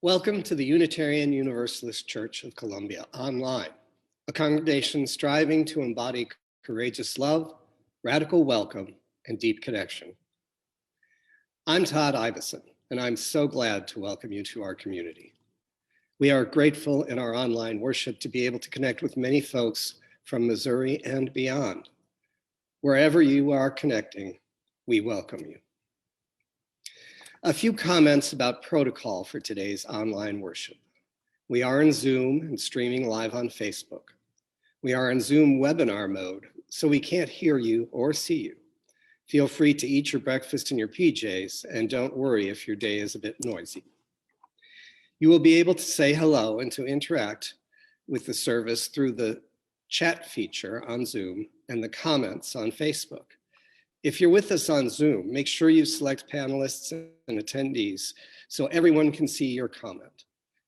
Welcome to the Unitarian Universalist Church of Columbia Online, a congregation striving to embody courageous love, radical welcome, and deep connection. I'm Todd Iveson, and I'm so glad to welcome you to our community. We are grateful in our online worship to be able to connect with many folks from Missouri and beyond. Wherever you are connecting, we welcome you. A few comments about protocol for today's online worship. We are in Zoom and streaming live on Facebook. We are in Zoom webinar mode, so we can't hear you or see you. Feel free to eat your breakfast in your PJs, and don't worry if your day is a bit noisy. You will be able to say hello and to interact with the service through the chat feature on Zoom and the comments on Facebook. If you're with us on Zoom, make sure you select panelists and attendees so everyone can see your comment.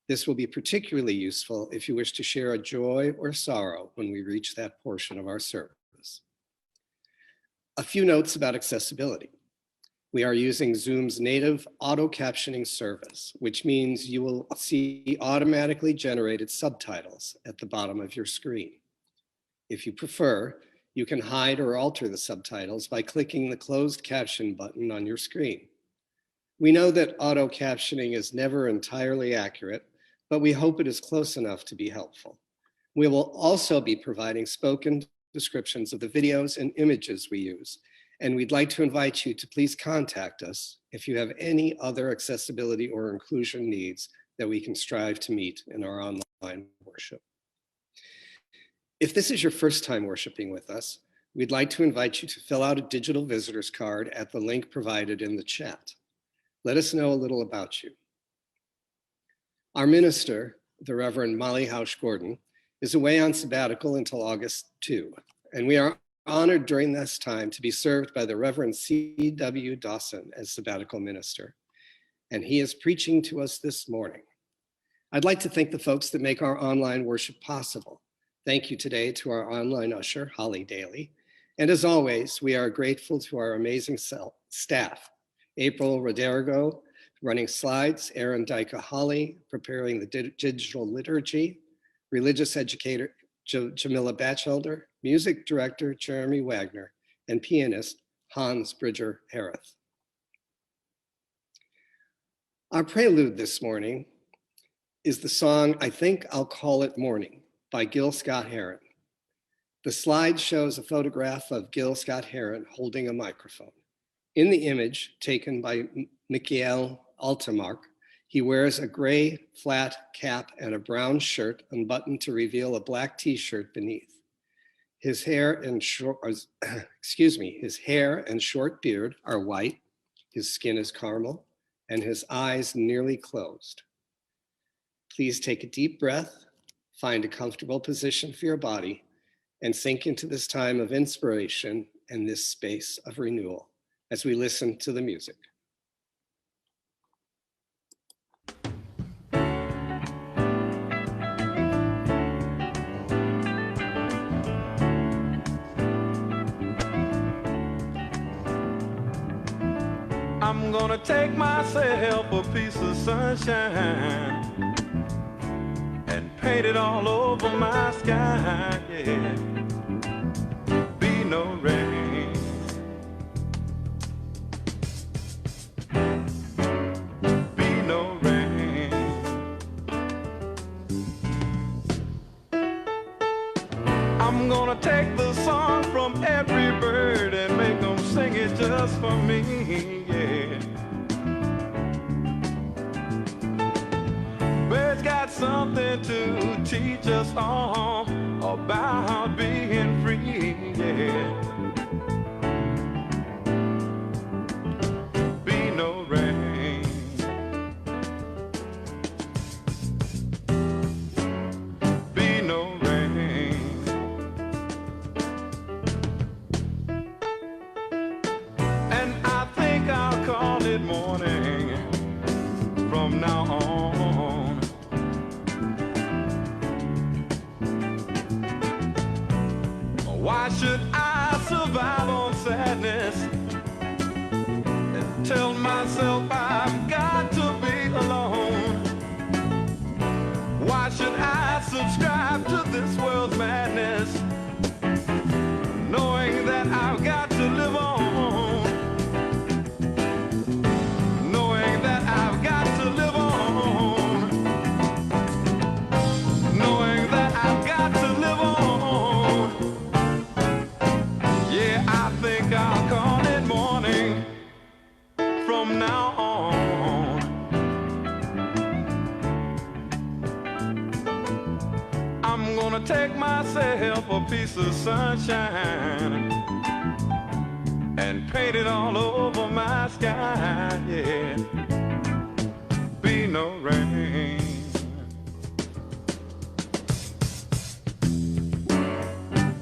This will be particularly useful if you wish to share a joy or sorrow when we reach that portion of our service. A few notes about accessibility. We are using Zoom's native auto captioning service, which means you will see automatically generated subtitles at the bottom of your screen. If you prefer, you can hide or alter the subtitles by clicking the closed caption button on your screen. We know that auto captioning is never entirely accurate, but we hope it is close enough to be helpful. We will also be providing spoken descriptions of the videos and images we use, and we'd like to invite you to please contact us if you have any other accessibility or inclusion needs that we can strive to meet in our online worship. If this is your first time worshiping with us, we'd like to invite you to fill out a digital visitor's card at the link provided in the chat. Let us know a little about you. Our minister, the Reverend Molly Hausch-Gordon, is away on sabbatical until August 2, and we are honored during this time to be served by the Reverend C.W. Dawson as sabbatical minister, and he is preaching to us this morning. I'd like to thank the folks that make our online worship possible. Thank you today to our online usher, Holly Daly. And as always, we are grateful to our amazing staff, April Roderigo, running slides, Aaron Dyka-Holly, preparing the digital liturgy, religious educator, Jamila Batchelder, music director, Jeremy Wagner, and pianist, Hans Bridger Hareth. Our prelude this morning is the song, I Think I'll Call It Morning, by Gil Scott-Heron. The slide shows a photograph of Gil Scott-Heron holding a microphone. In the image taken by Michael Altemark, he wears a gray flat cap and a brown shirt unbuttoned to reveal a black t-shirt beneath. His hair and short beard are white, his skin is caramel, and his eyes nearly closed. Please take a deep breath. Find a comfortable position for your body and sink into this time of inspiration and this space of renewal as we listen to the music. I'm gonna take myself a piece of sunshine and paint it all over my sky, yeah. Be no rain. Be no rain. I'm gonna take the song from every bird and make them sing it just for me, yeah. Birds got something to teach us all about being free, yeah. Be no rain. Be no rain. And I think I'll call it morning from now on. Why should I survive on sadness and tell myself I've got to be alone? myself a piece of sunshine and paint it all over my sky, yeah. Be no rain.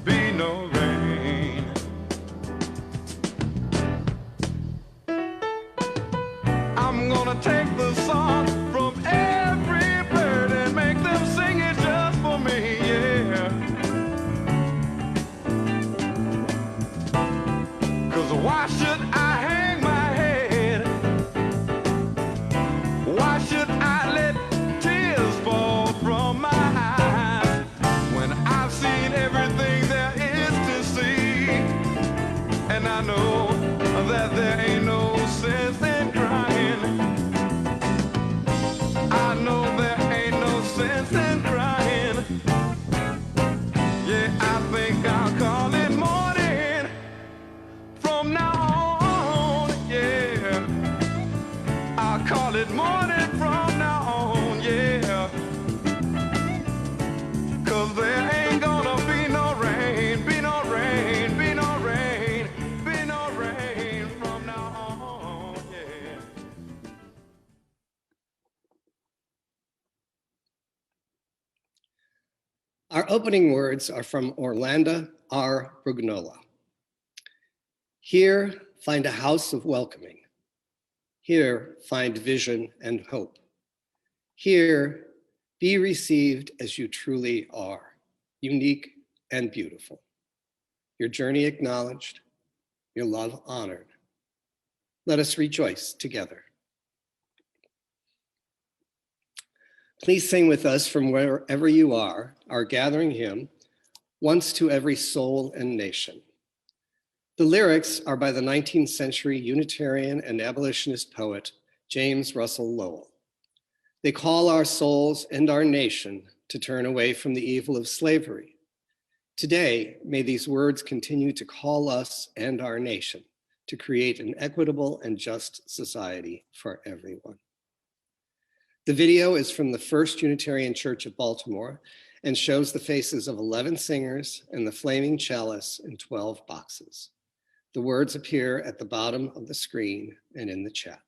Be no rain. I'm gonna take the song from every bird and make them sing it just for me, yeah. 'Cause why should I hang my head? Why should I let tears fall from my eyes when I've seen everything there is to see? And I know that there ain't no sense in crying. I know there ain't no sense in crying. Yeah, I think I'll call it morning from now on, yeah. I'll call it morning from now on, yeah. 'Cause there ain't gonna be no rain, be no rain, be no rain, be no rain from now on, yeah. Our opening words are from Orlando R. Brugnola. Here, find a house of welcoming. Here, find vision and hope. Here, be received as you truly are, unique and beautiful. Your journey acknowledged, your love honored. Let us rejoice together. Please sing with us from wherever you are, our gathering hymn, Once to Every Soul and Nation. The lyrics are by the 19th century Unitarian and abolitionist poet, James Russell Lowell. They call our souls and our nation to turn away from the evil of slavery. Today, may these words continue to call us and our nation to create an equitable and just society for everyone. The video is from the First Unitarian Church of Baltimore and shows the faces of 11 singers and the flaming chalice in 12 boxes. The words appear at the bottom of the screen and in the chat.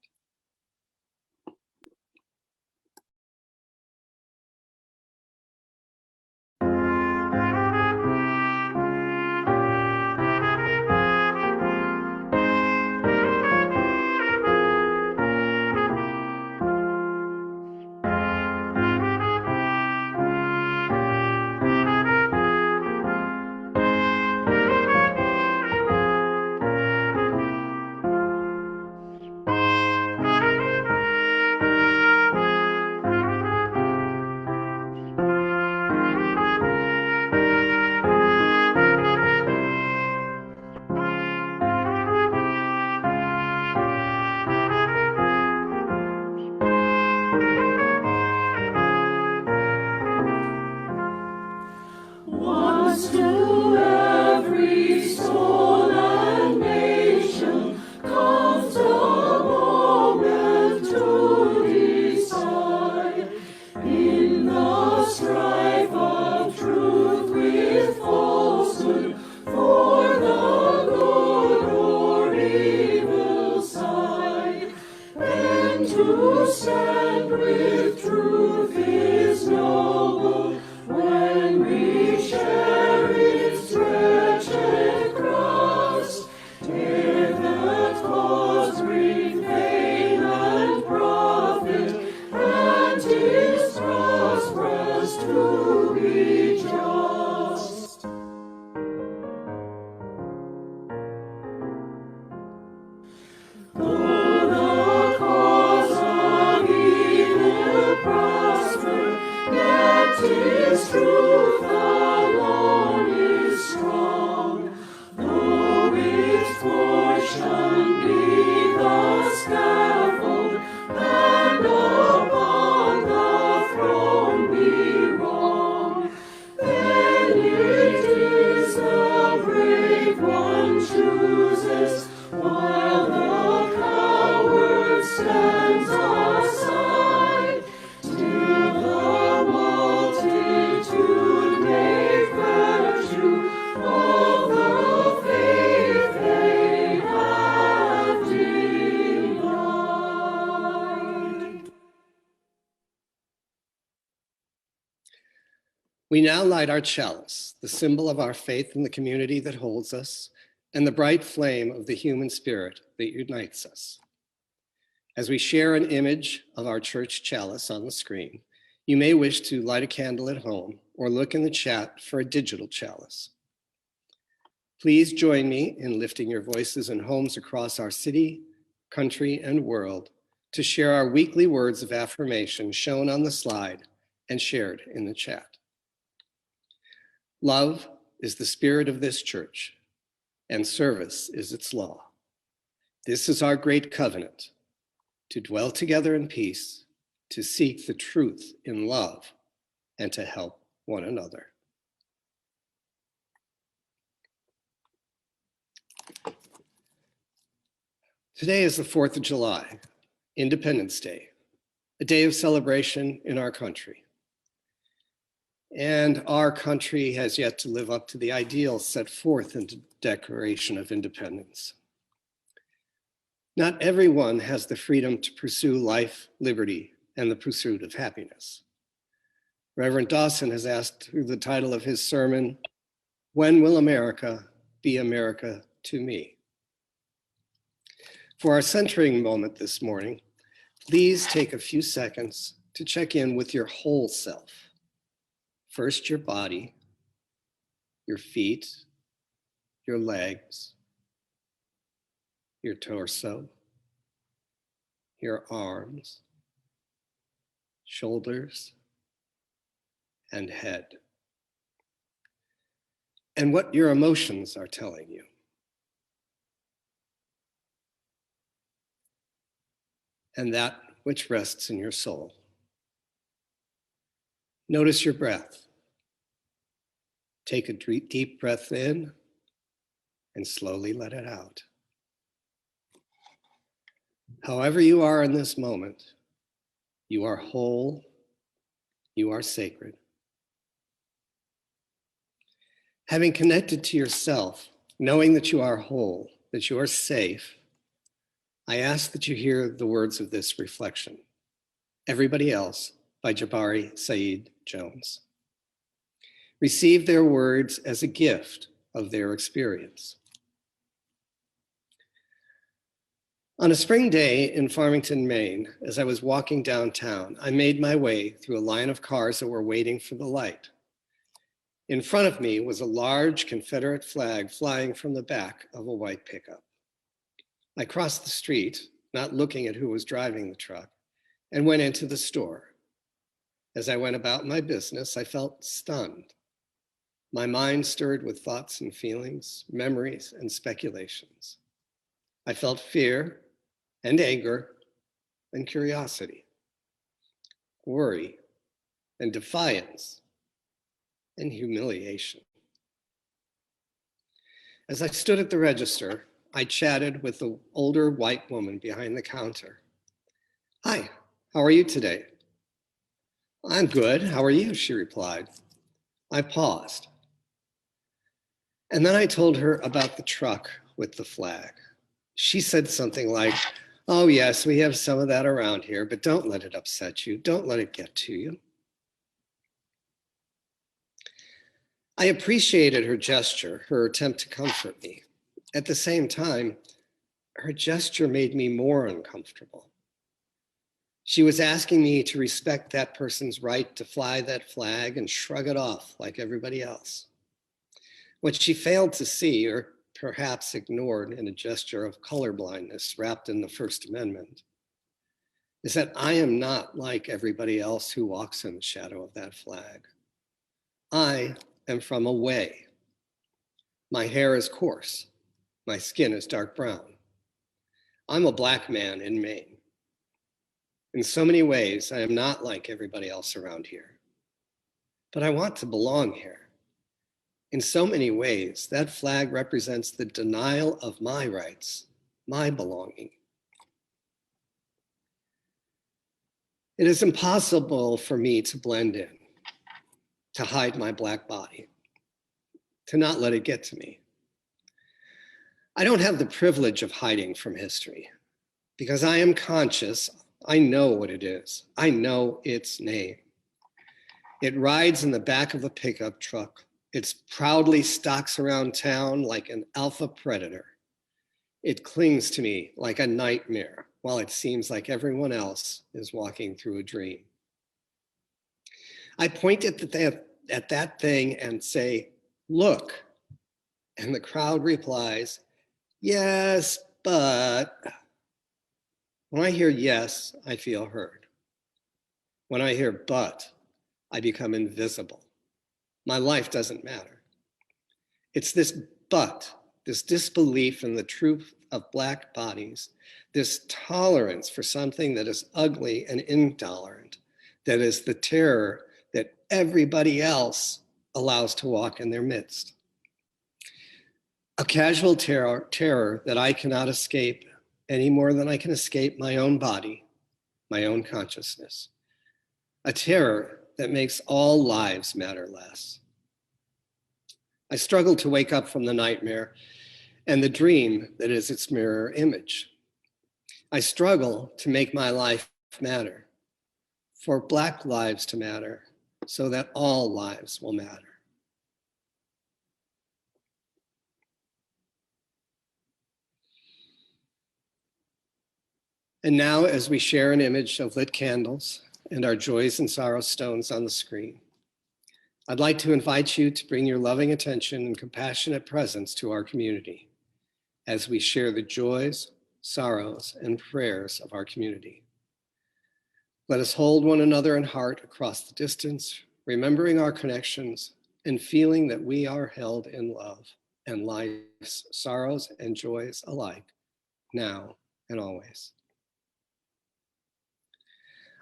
We now light our chalice, the symbol of our faith in the community that holds us, and the bright flame of the human spirit that unites us. As we share an image of our church chalice on the screen, you may wish to light a candle at home or look in the chat for a digital chalice. Please join me in lifting your voices in homes across our city, country, and world to share our weekly words of affirmation shown on the slide and shared in the chat. Love is the spirit of this church, and service is its law. This is our great covenant, to dwell together in peace, to seek the truth in love, and to help one another. Today is the 4th of July, Independence Day, a day of celebration in our country. And our country has yet to live up to the ideals set forth in the Declaration of Independence. Not everyone has the freedom to pursue life, liberty, and the pursuit of happiness. Reverend Dawson has asked through the title of his sermon, "When will America be America to me?" For our centering moment this morning, please take a few seconds to check in with your whole self. First, your body, your feet, your legs, your torso, your arms, shoulders, and head, and what your emotions are telling you. And that which rests in your soul. Notice your breath. Take a deep breath in and slowly let it out. However you are in this moment, you are whole, you are sacred. Having connected to yourself, knowing that you are whole, that you are safe, I ask that you hear the words of this reflection, Everybody Else by Jabari Saeed Jones. Receive their words as a gift of their experience. On a spring day in Farmington, Maine, as I was walking downtown, I made my way through a line of cars that were waiting for the light. In front of me was a large Confederate flag flying from the back of a white pickup. I crossed the street, not looking at who was driving the truck, and went into the store. As I went about my business, I felt stunned. My mind stirred with thoughts and feelings, memories and speculations. I felt fear and anger and curiosity, worry and defiance and humiliation. As I stood at the register, I chatted with the older white woman behind the counter. "Hi, how are you today?" "I'm good, how are you?" she replied. I paused. And then I told her about the truck with the flag. She said something like, "Oh yes, we have some of that around here, but don't let it upset you. Don't let it get to you." I appreciated her gesture, her attempt to comfort me. At the same time, her gesture made me more uncomfortable. She was asking me to respect that person's right to fly that flag and shrug it off like everybody else. What she failed to see, or perhaps ignored in a gesture of colorblindness wrapped in the First Amendment, is that I am not like everybody else who walks in the shadow of that flag. I am from away. My hair is coarse. My skin is dark brown. I'm a Black man in Maine. In so many ways, I am not like everybody else around here. But I want to belong here. In so many ways, that flag represents the denial of my rights, my belonging. It is impossible for me to blend in, to hide my Black body, to not let it get to me. I don't have the privilege of hiding from history because I am conscious. I know what it is. I know its name. It rides in the back of a pickup truck. It proudly stalks around town like an alpha predator. It clings to me like a nightmare while it seems like everyone else is walking through a dream. I point at that thing and say, "Look," and the crowd replies, "Yes, but..." When I hear yes, I feel heard. When I hear but, I become invisible. My life doesn't matter. It's this but, this disbelief in the truth of Black bodies, this tolerance for something that is ugly and intolerant, that is the terror that everybody else allows to walk in their midst. A casual terror that I cannot escape any more than I can escape my own body, my own consciousness. A terror that makes all lives matter less. I struggle to wake up from the nightmare and the dream that is its mirror image. I struggle to make my life matter, for Black lives to matter, so that all lives will matter. And now, as we share an image of lit candles and our joys and sorrow stones on the screen, I'd like to invite you to bring your loving attention and compassionate presence to our community as we share the joys, sorrows, and prayers of our community. Let us hold one another in heart across the distance, remembering our connections and feeling that we are held in love and life's sorrows and joys alike, now and always.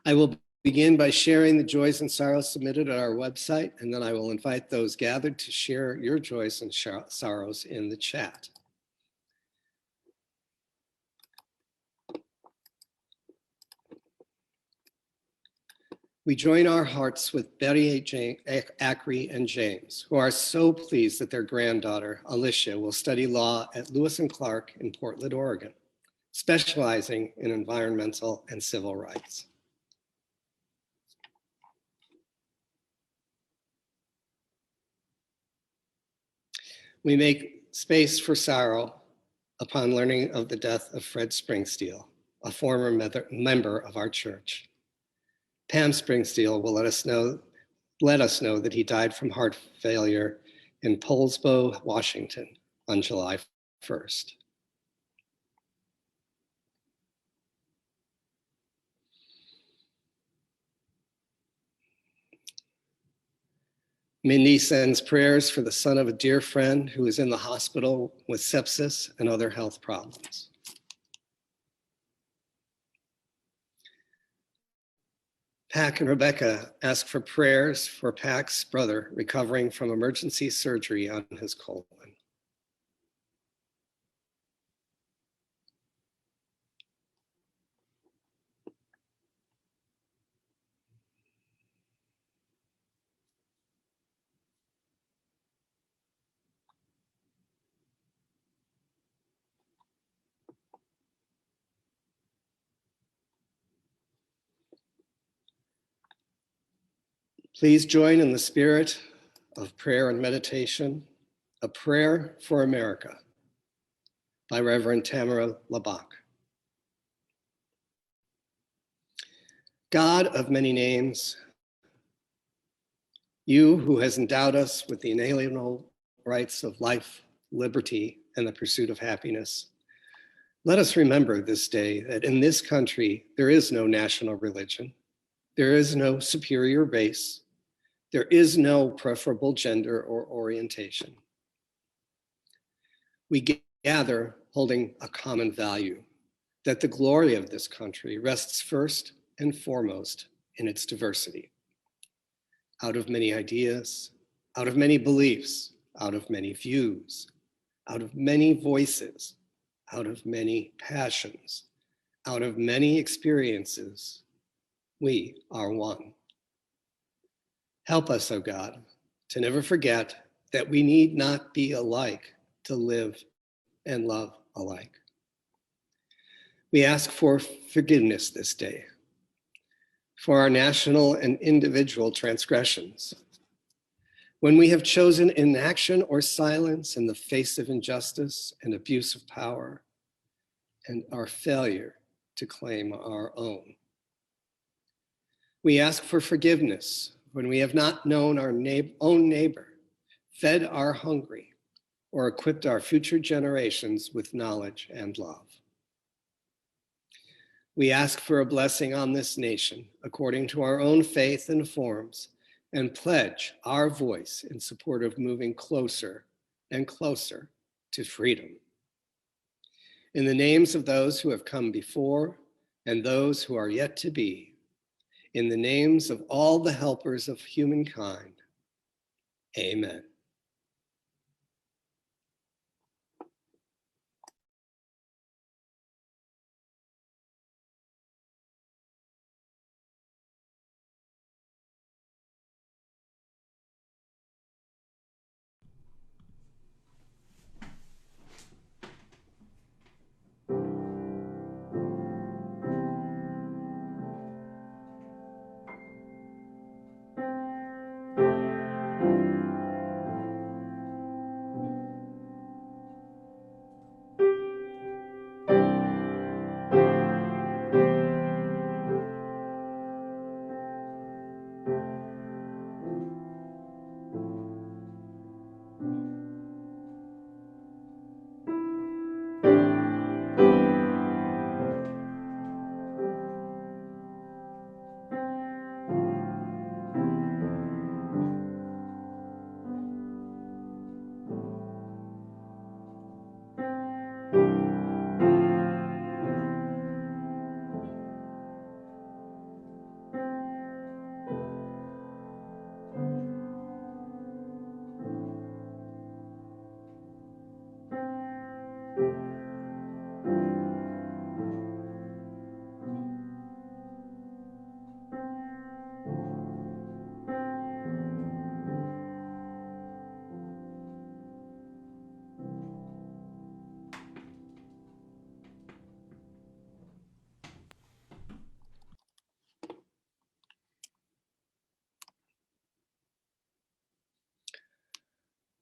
I will begin by sharing the joys and sorrows submitted at our website, and then I will invite those gathered to share your joys and sorrows in the chat. We join our hearts with Betty, Acri, and James, who are so pleased that their granddaughter, Alicia, will study law at Lewis and Clark in Portland, Oregon, specializing in environmental and civil rights. We make space for sorrow upon learning of the death of Fred Springsteel, a former member of our church. Pam Springsteel will let us know that he died from heart failure in Poulsbo, Washington on July 1st. Mindy sends prayers for the son of a dear friend who is in the hospital with sepsis and other health problems. Pac and Rebecca ask for prayers for Pac's brother recovering from emergency surgery on his colon. Please join in the spirit of prayer and meditation, A Prayer for America by Reverend Tamara Labak. God of many names, you who has endowed us with the inalienable rights of life, liberty, and the pursuit of happiness, let us remember this day that in this country, there is no national religion, there is no superior race, there is no preferable gender or orientation. We gather holding a common value, that the glory of this country rests first and foremost in its diversity. Out of many ideas, out of many beliefs, out of many views, out of many voices, out of many passions, out of many experiences, we are one. Help us, O God, to never forget that we need not be alike to live and love alike. We ask for forgiveness this day. for our national and individual transgressions. When we have chosen inaction or silence in the face of injustice and abuse of power, and our failure to claim our own. We ask for forgiveness when we have not known our own neighbor, fed our hungry, or equipped our future generations with knowledge and love. We ask for a blessing on this nation according to our own faith and forms, and pledge our voice in support of moving closer and closer to freedom. In the names of those who have come before and those who are yet to be, in the names of all the helpers of humankind, amen.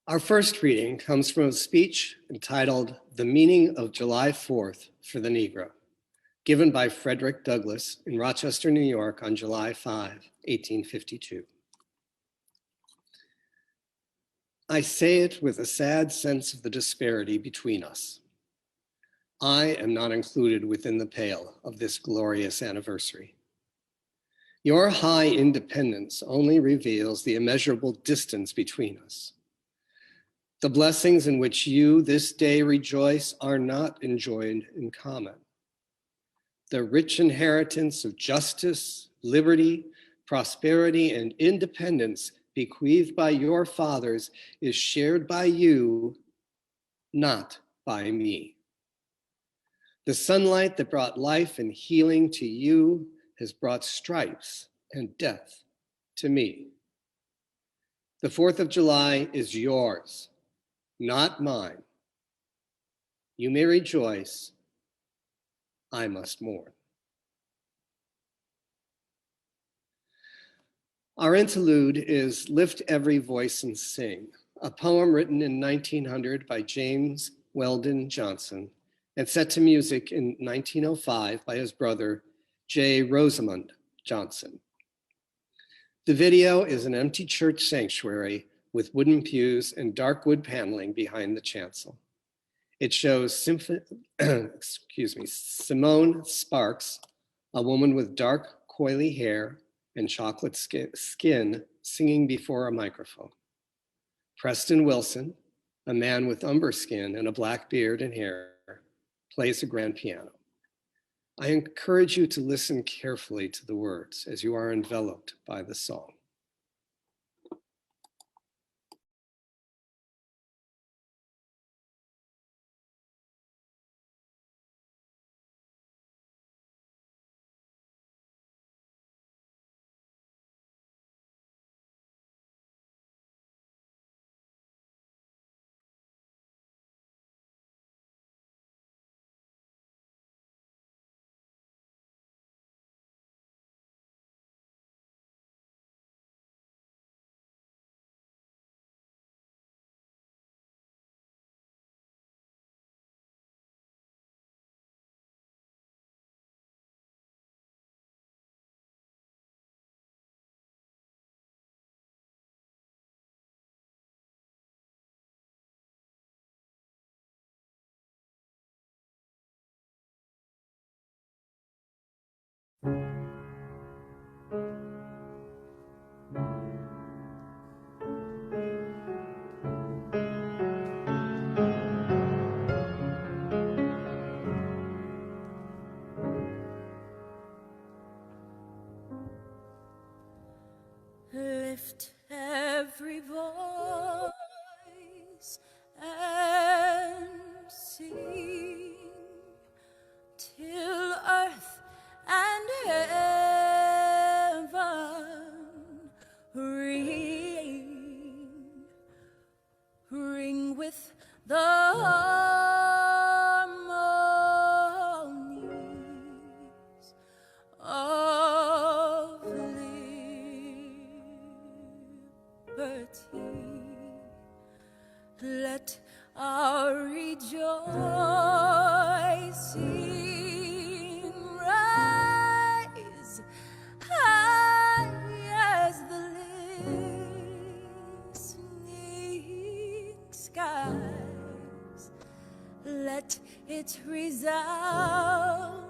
Our first reading comes from a speech entitled "The Meaning of July 4th for the Negro," given by Frederick Douglass in Rochester, New York on July 5, 1852. I say it with a sad sense of the disparity between us. I am not included within the pale of this glorious anniversary. Your high independence only reveals the immeasurable distance between us. The blessings in which you this day rejoice are not enjoyed in common. The rich inheritance of justice, liberty, prosperity, and independence bequeathed by your fathers is shared by you, not by me. The sunlight that brought life and healing to you has brought stripes and death to me. The 4th of July is yours, not mine. You may rejoice, I must mourn. Our interlude is Lift Every Voice and Sing, a poem written in 1900 by James Weldon Johnson and set to music in 1905 by his brother, J. Rosamond Johnson. The video is an empty church sanctuary with wooden pews and dark wood paneling behind the chancel. It shows Simone Sparks, a woman with dark, coily hair and chocolate skin, singing before a microphone. Preston Wilson, a man with umber skin and a black beard and hair, plays a grand piano. I encourage you to listen carefully to the words as you are enveloped by the song. and sing till earth and heaven ring with the harmonies of liberty. Let our rejoicing rise high as the listening skies. Let it resound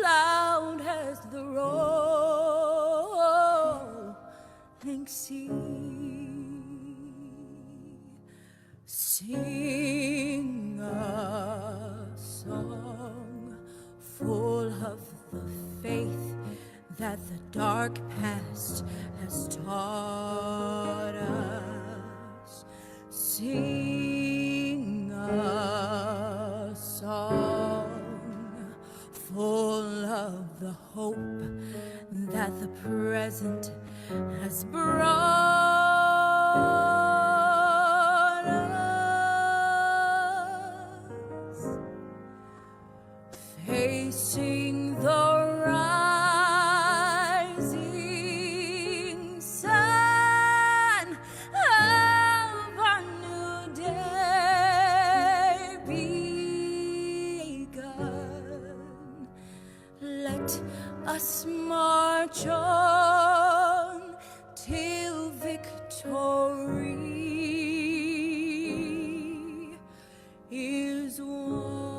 loud as the rolling sea. Sing a song full of the faith that the dark past has taught us. Sing a song full of the hope that the present has brought. Facing the rising sun of our new day begun. Let us march on till victory is won.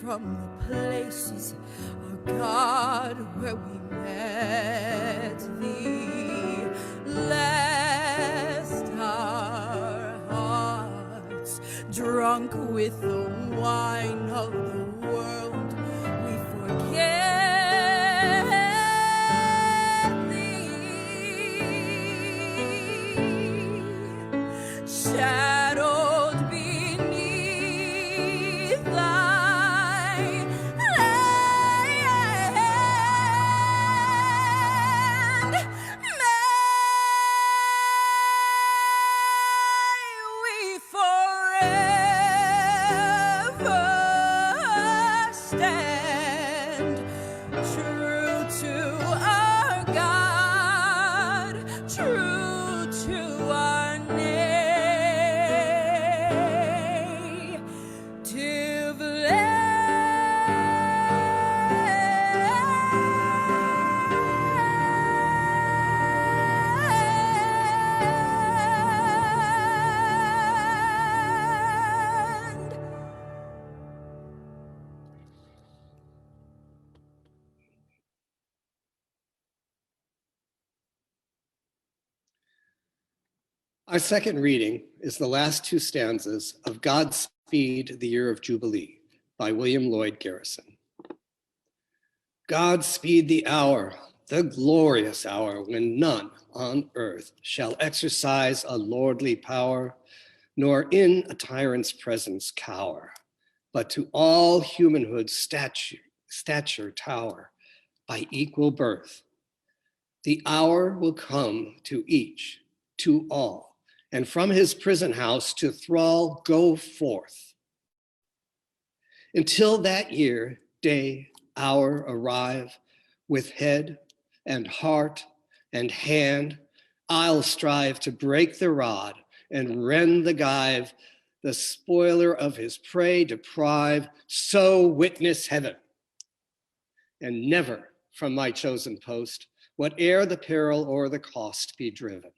From the places, oh God, where we met thee, lest our hearts, drunk with the wine of the world, we forget thee, shadowed beneath thy true to our name. Our second reading is the last two stanzas of Godspeed, the Year of Jubilee by William Lloyd Garrison. Godspeed the hour, the glorious hour, when none on earth shall exercise a lordly power, nor in a tyrant's presence cower, but to all humanhood stature tower by equal birth. The hour will come to each, to all, and from his prison house to thrall go forth. Until that year, day, hour arrive, with head and heart and hand, I'll strive to break the rod and rend the gyve, the spoiler of his prey deprive, so witness heaven. And never from my chosen post, whate'er the peril or the cost be driven.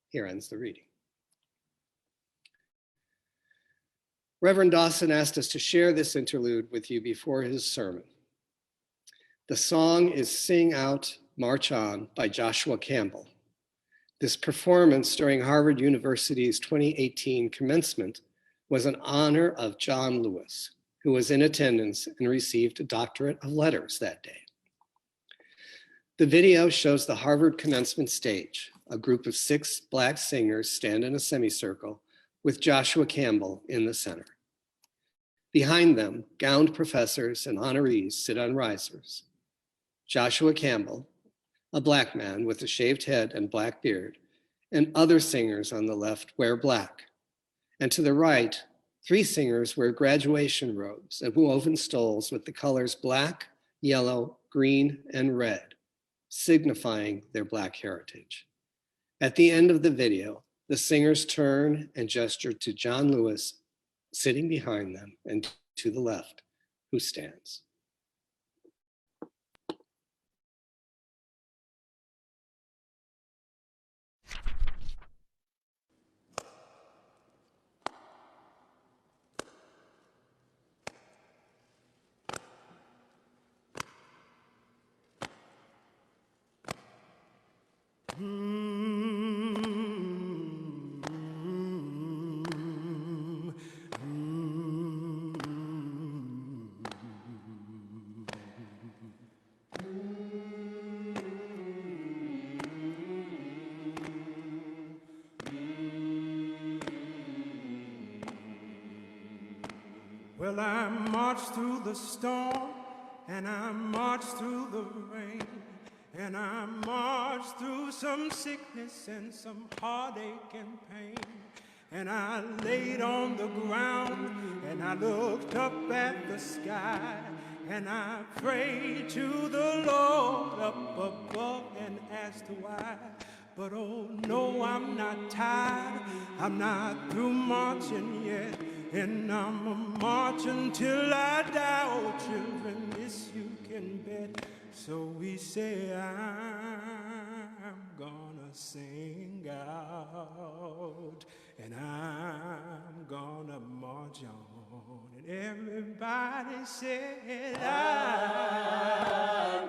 Here ends the reading. Reverend Dawson asked us to share this interlude with you before his sermon. The song is Sing Out, March On by Joshua Campbell. This performance during Harvard University's 2018 commencement was in honor of John Lewis, who was in attendance and received a doctorate of letters that day. The video shows the Harvard commencement stage. A group of 6 Black singers stand in a semicircle with Joshua Campbell in the center. Behind them, gowned professors and honorees sit on risers. Joshua Campbell, a Black man with a shaved head and black beard, and other singers on the left wear black. And to the right, 3 singers wear graduation robes and woven stoles with the colors black, yellow, green, and red, signifying their Black heritage. At the end of the video, the singers turn and gesture to John Lewis sitting behind them and to the left, who stands. Well, I marched through the storm, and I marched through the rain, and I marched through some sickness and some heartache and pain. And I laid on the ground, and I looked up at the sky, and I prayed to the Lord up above and asked why. But oh no, I'm not tired, I'm not through marching yet, and I'm a-marching till I die. Oh children, this you can bet. So we say, I'm gonna sing out, and I'm gonna march on. And everybody said, I'm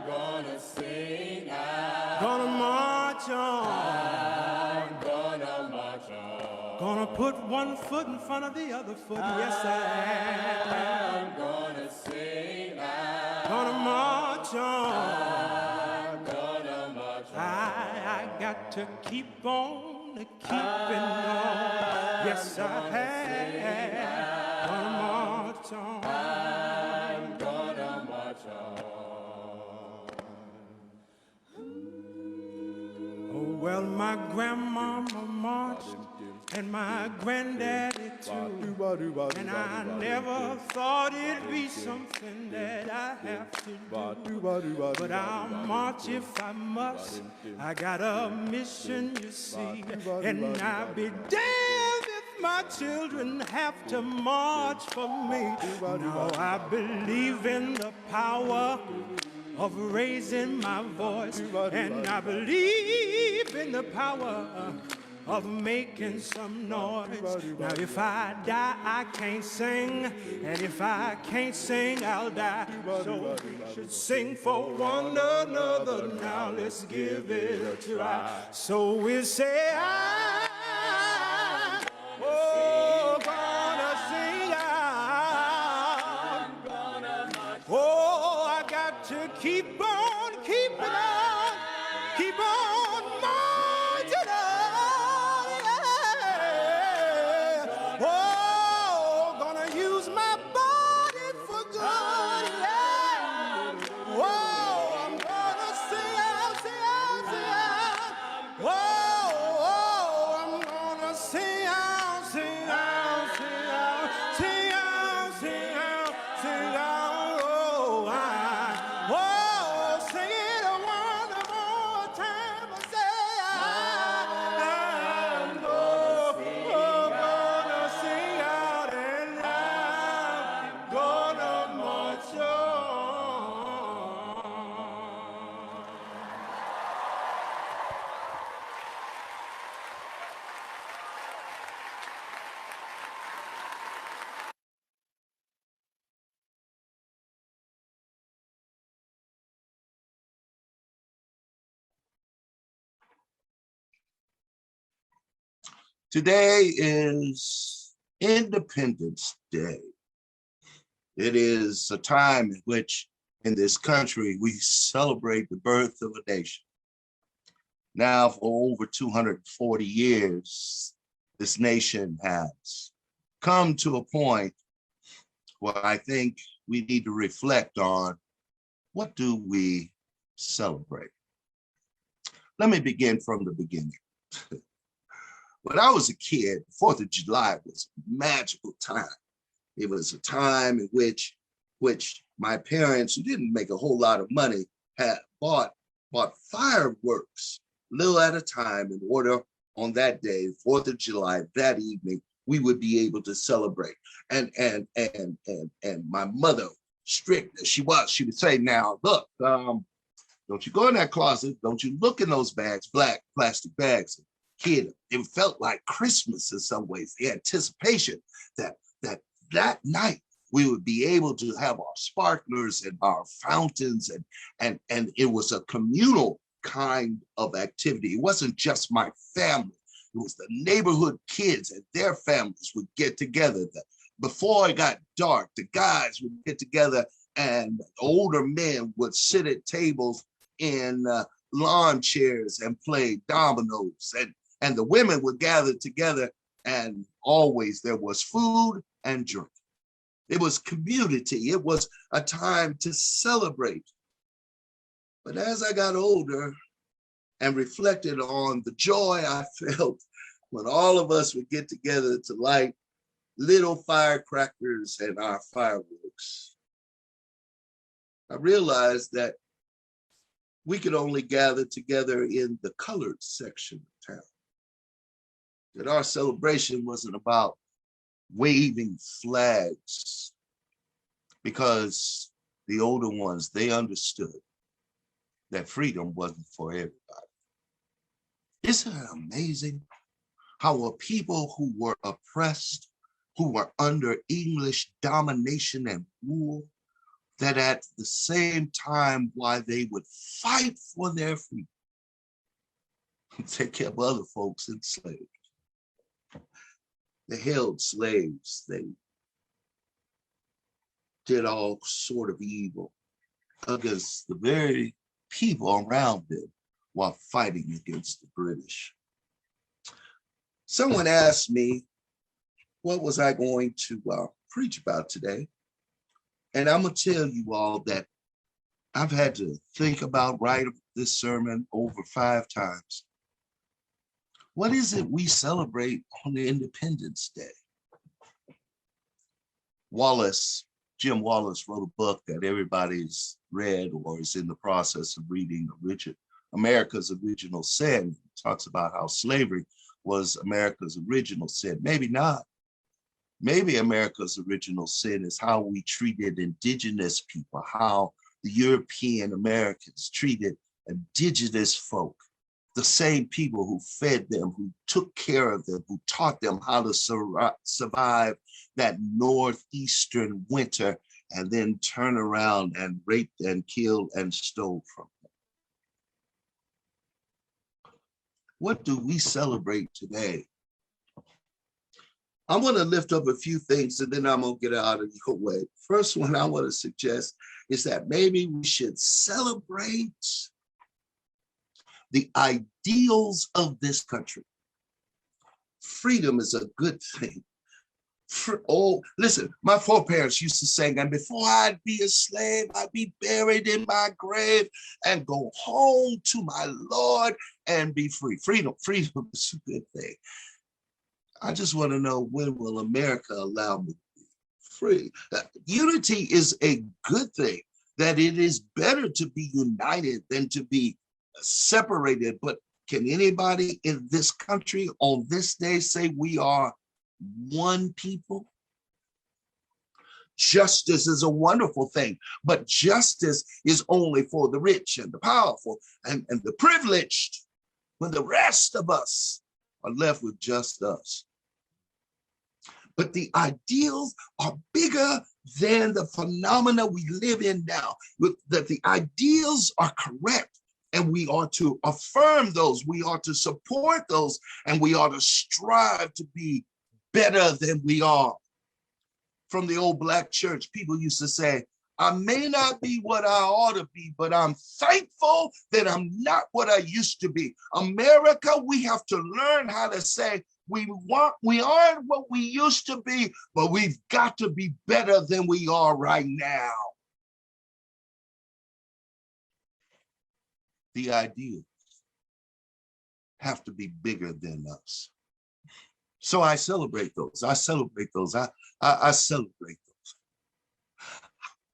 gonna sing out, gonna march on, I'm gonna march on, gonna put one foot in front of the other foot, yes I am. I'm gonna sing out, gonna march on, I'm gonna march on. I got to keep on keeping on, yes I have. Gonna march on, I'm gonna march on. Oh well, my grandmama marched, and my granddaddy too, and I never thought it'd be something that I have to do, but I'll march if I must. I got a mission, you see, and I'll be damned if my children have to march for me. Now I believe in the power of raising my voice, and I believe in the power of making some noise. Now if I die, I can't sing, and if I can't sing, I'll die. So we should sing for one another. Now let's give it a try. So we say, oh, gonna sing out. Oh, I got to keep on, keep on, keep on marching on. Yeah. Oh, gonna use my body for good. Yeah. Oh, I'm gonna sing out, sing out, sing out. Oh, I'm gonna sing out, sing out, sing out, sing out, sing out, sing out. Oh, sing it one more time. I say I'm gonna sing out, and I'm gonna march on. Today is Independence Day. It is a time in which in this country we celebrate the birth of a nation. Now for over 240 years, this nation has come to a point where I think we need to reflect on what do we celebrate. Let me begin from the beginning. When I was a kid, 4th of July was a magical time. It was a time in which my parents, who didn't make a whole lot of money, had bought fireworks little at a time in order on that day, 4th of July, that evening, we would be able to celebrate. And my mother, strict as she would say, now, look, don't you go in that closet, don't you look in those bags, black plastic bags. Kid, it felt like Christmas in some ways, the anticipation that night we would be able to have our sparklers and our fountains, and it was a communal kind of activity. It wasn't just my family, it was the neighborhood kids and their families would get together. Before it got dark, the guys would get together and older men would sit at tables in lawn chairs and play dominoes, and the women would gather together, and always there was food and drink. It was community. It was a time to celebrate. But as I got older and reflected on the joy I felt when all of us would get together to light little firecrackers and our fireworks, I realized that we could only gather together in the colored section of town. That our celebration wasn't about waving flags, because the older ones, they understood that freedom wasn't for everybody. Isn't it amazing how a people who were oppressed, who were under English domination and rule, that at the same time, while they would fight for their freedom, they kept other folks enslaved. They held slaves. They did all sort of evil against the very people around them while fighting against the British. Someone asked me, what was I going to preach about today? And I'm gonna tell you all that I've had to think about, write this sermon over 5 times. What is it we celebrate on the Independence Day? Jim Wallace wrote a book that everybody's read or is in the process of reading, America's Original Sin. It talks about how slavery was America's original sin. Maybe not. Maybe America's original sin is how we treated indigenous people, how the European Americans treated indigenous folk. the same people who fed them, who took care of them, who taught them how to survive that northeastern winter, and then turn around and raped and killed and stole from them. What do we celebrate today? I want to lift up a few things and then I'm going to get out of your way. First one I want to suggest is that maybe we should celebrate the ideals of this country. Freedom is a good thing. Oh, listen, my foreparents used to sing, and before I'd be a slave, I'd be buried in my grave and go home to my Lord and be free. Freedom is a good thing. I just want to know, when will America allow me to be free? Unity is a good thing, that it is better to be united than to be separated. But can anybody in this country on this day say we are one people? Justice is a wonderful thing, but justice is only for the rich and the powerful and the privileged, when the rest of us are left with just us. But the ideals are bigger than the phenomena we live in now. That the ideals are correct, and we ought to affirm those, we ought to support those, and we ought to strive to be better than we are. From the old black church, people used to say, I may not be what I ought to be, but I'm thankful that I'm not what I used to be. America, we have to learn how to say, we aren't what we used to be, but we've got to be better than we are right now. The ideals have to be bigger than us. So I celebrate those. I celebrate those. I celebrate those.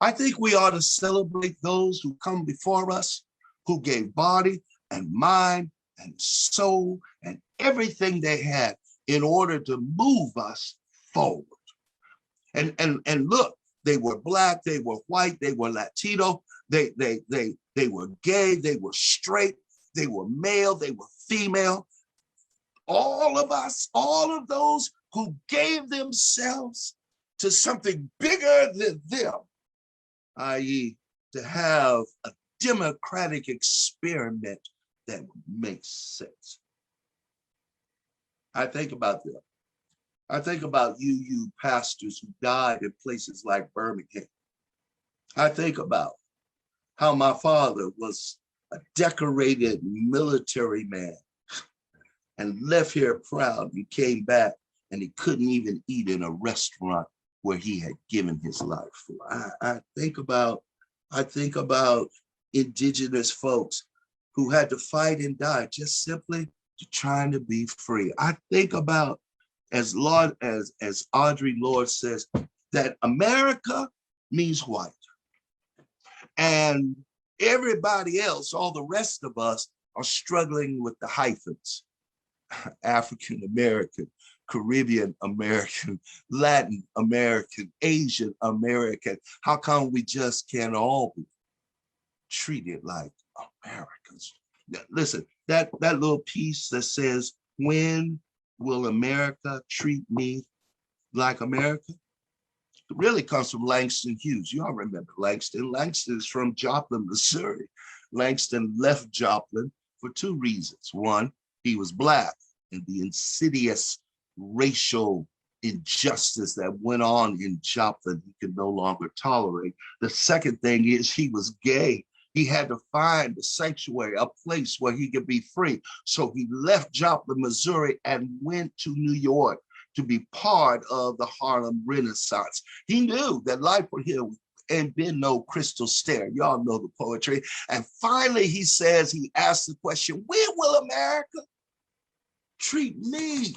I think we ought to celebrate those who come before us, who gave body and mind and soul and everything they had in order to move us forward. And look, they were black, they were white, they were Latino, they were gay, they were straight, they were male, they were female. All of us, all of those who gave themselves to something bigger than them, i.e., to have a democratic experiment that makes sense. I think about them. I think about UU pastors who died in places like Birmingham. I think about how my father was a decorated military man and left here proud. He came back and he couldn't even eat in a restaurant where he had given his life for. I think about indigenous folks who had to fight and die just simply to trying to be free. I think about, as Audre Lorde says, that America means white. And everybody else, all the rest of us, are struggling with the hyphens. African American, Caribbean American, Latin American, Asian American. How come we just can't all be treated like Americans? Listen, that little piece that says, when will America treat me like America? It really comes from Langston Hughes. You all remember Langston. Langston is from Joplin, Missouri. Langston left Joplin for two reasons. One, he was Black, and the insidious racial injustice that went on in Joplin, he could no longer tolerate. The second thing is he was gay. He had to find a sanctuary, a place where he could be free. So he left Joplin, Missouri, and went to New York to be part of the Harlem Renaissance. He knew that life for him ain't been no crystal stair. Y'all know the poetry. And finally, he says, he asked the question, when will America treat me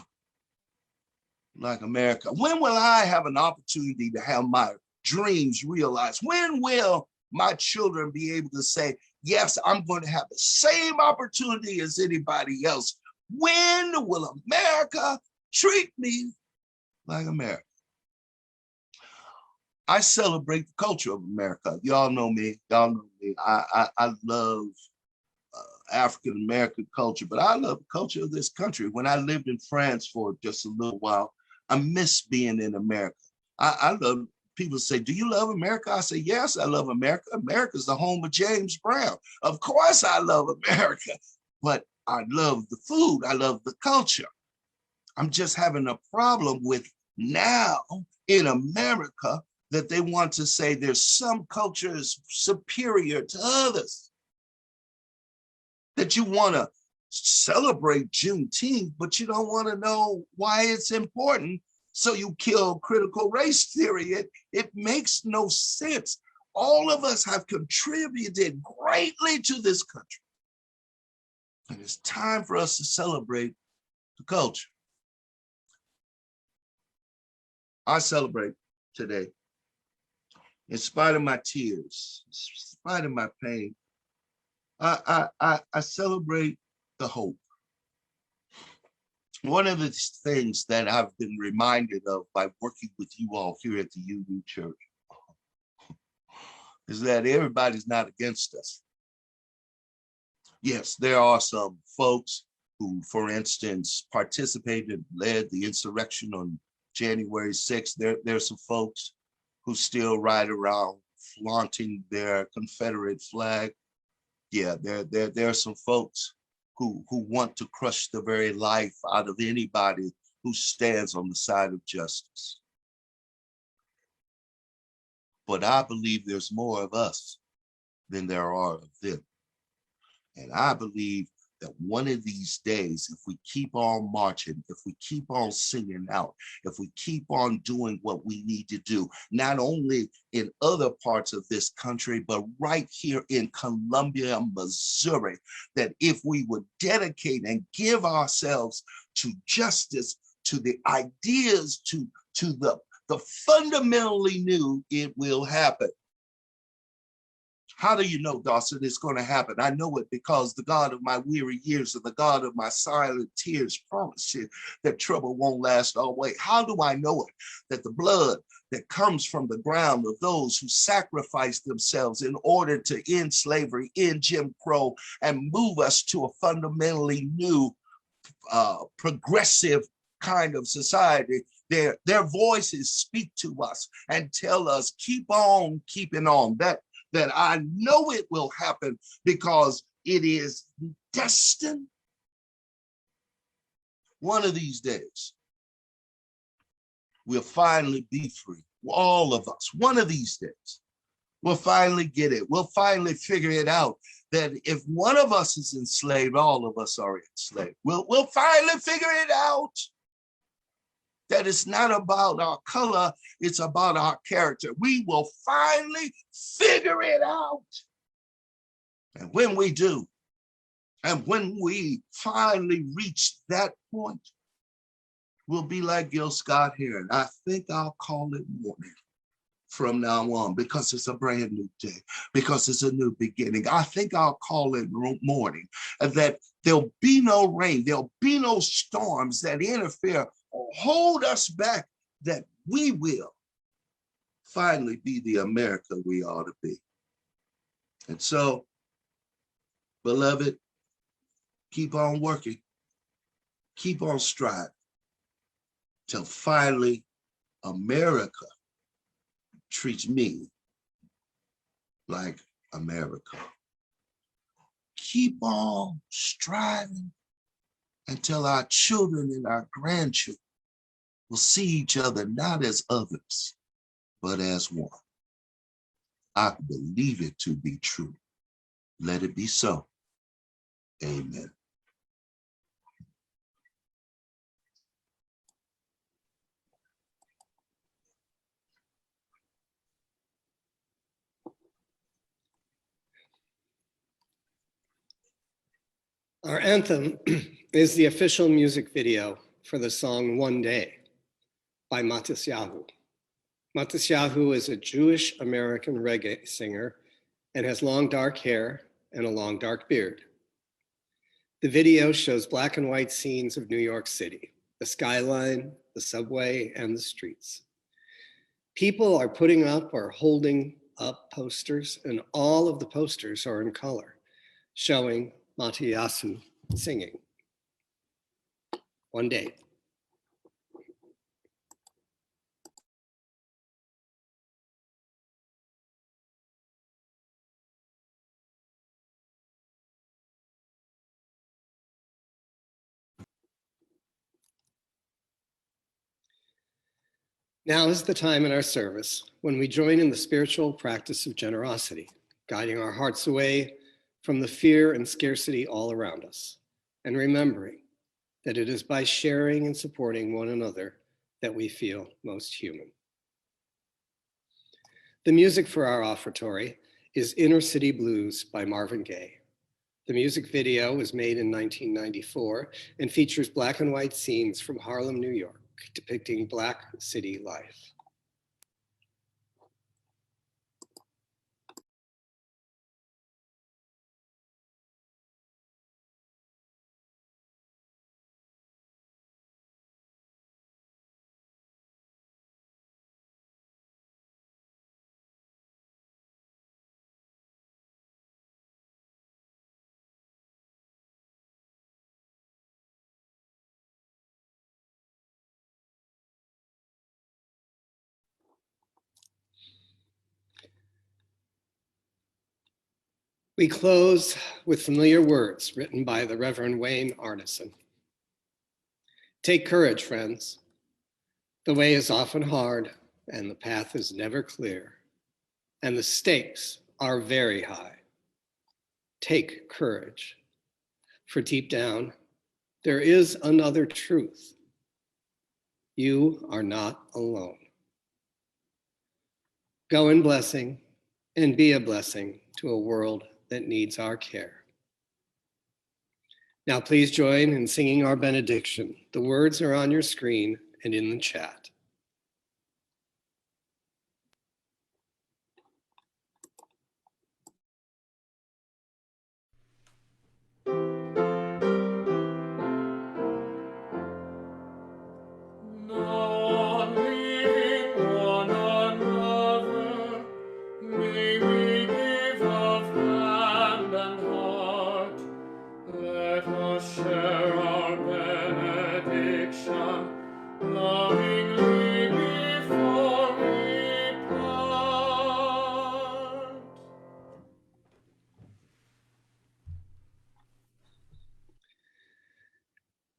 like America? When will I have an opportunity to have my dreams realized? When will my children be able to say, yes, I'm going to have the same opportunity as anybody else? When will America treat me like America? I celebrate the culture of America. Y'all know me. Y'all know me. I love African-American culture, but I love the culture of this country. When I lived in France for just a little while, I miss being in America. I love, people say, do you love America? I say, yes, I love America. America's the home of James Brown. Of course I love America, but I love the food. I love the culture. I'm just having a problem with now in America that they want to say there's some cultures superior to others. That you want to celebrate Juneteenth, but you don't want to know why it's important. So you kill critical race theory. It makes no sense. All of us have contributed greatly to this country. And it's time for us to celebrate the culture. I celebrate today. In spite of my tears, in spite of my pain, I celebrate the hope. One of the things that I've been reminded of by working with you all here at the UU Church is that everybody's not against us. Yes, there are some folks who, for instance, participated and led the insurrection on January 6th. There's some folks who still ride around flaunting their Confederate flag. Yeah, there are some folks who want to crush the very life out of anybody who stands on the side of justice. But I believe there's more of us than there are of them. And I believe that one of these days, if we keep on marching, if we keep on singing out, if we keep on doing what we need to do, not only in other parts of this country, but right here in Columbia, Missouri, that if we would dedicate and give ourselves to justice, to the ideas, to the fundamentally new, it will happen. How do you know, Dawson, it's going to happen? I know it because the God of my weary years and the God of my silent tears promised you that trouble won't last always. How do I know it? That the blood that comes from the ground of those who sacrificed themselves in order to end slavery, end Jim Crow, and move us to a fundamentally new, progressive kind of society, their voices speak to us and tell us, keep on keeping on. That I know it will happen because it is destined. One of these days, we'll finally be free. All of us, one of these days, we'll finally get it. We'll finally figure it out that if one of us is enslaved, all of us are enslaved. We'll finally figure it out. That it's not about our color, it's about our character. We will finally figure it out. And when we do, and when we finally reach that point, we'll be like Gil Scott-Heron. I think I'll call it morning from now on because it's a brand new day, because it's a new beginning. I think I'll call it morning, that there'll be no rain, there'll be no storms that interfere or hold us back, that we will finally be the America we ought to be. And so, beloved, keep on working, keep on striving till finally America treats me like America. Keep on striving until our children and our grandchildren will see each other not as others, but as one. I believe it to be true. Let it be so. Amen. Our anthem is the official music video for the song One Day by Matisyahu. Matisyahu is a Jewish American reggae singer and has long dark hair and a long dark beard. The video shows black and white scenes of New York City, the skyline, the subway, and the streets. People are putting up or holding up posters, and all of the posters are in color, showing Matayasu singing. One day. Now is the time in our service when we join in the spiritual practice of generosity, guiding our hearts away from the fear and scarcity all around us, and remembering that it is by sharing and supporting one another that we feel most human. The music for our offertory is Inner City Blues by Marvin Gaye. The music video was made in 1994 and features black and white scenes from Harlem, New York, depicting Black city life. We close with familiar words written by the Reverend Wayne Arneson. Take courage, friends. The way is often hard and the path is never clear, and the stakes are very high. Take courage, for deep down, there is another truth. You are not alone. Go in blessing and be a blessing to a world that needs our care. Now please join in singing our benediction. The words are on your screen and in the chat.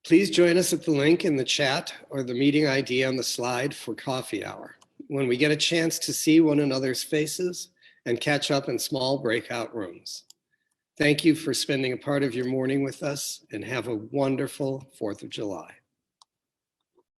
Please join us at the link in the chat or the meeting ID on the slide for coffee hour, when we get a chance to see one another's faces and catch up in small breakout rooms. Thank you for spending a part of your morning with us, and have a wonderful 4th of July.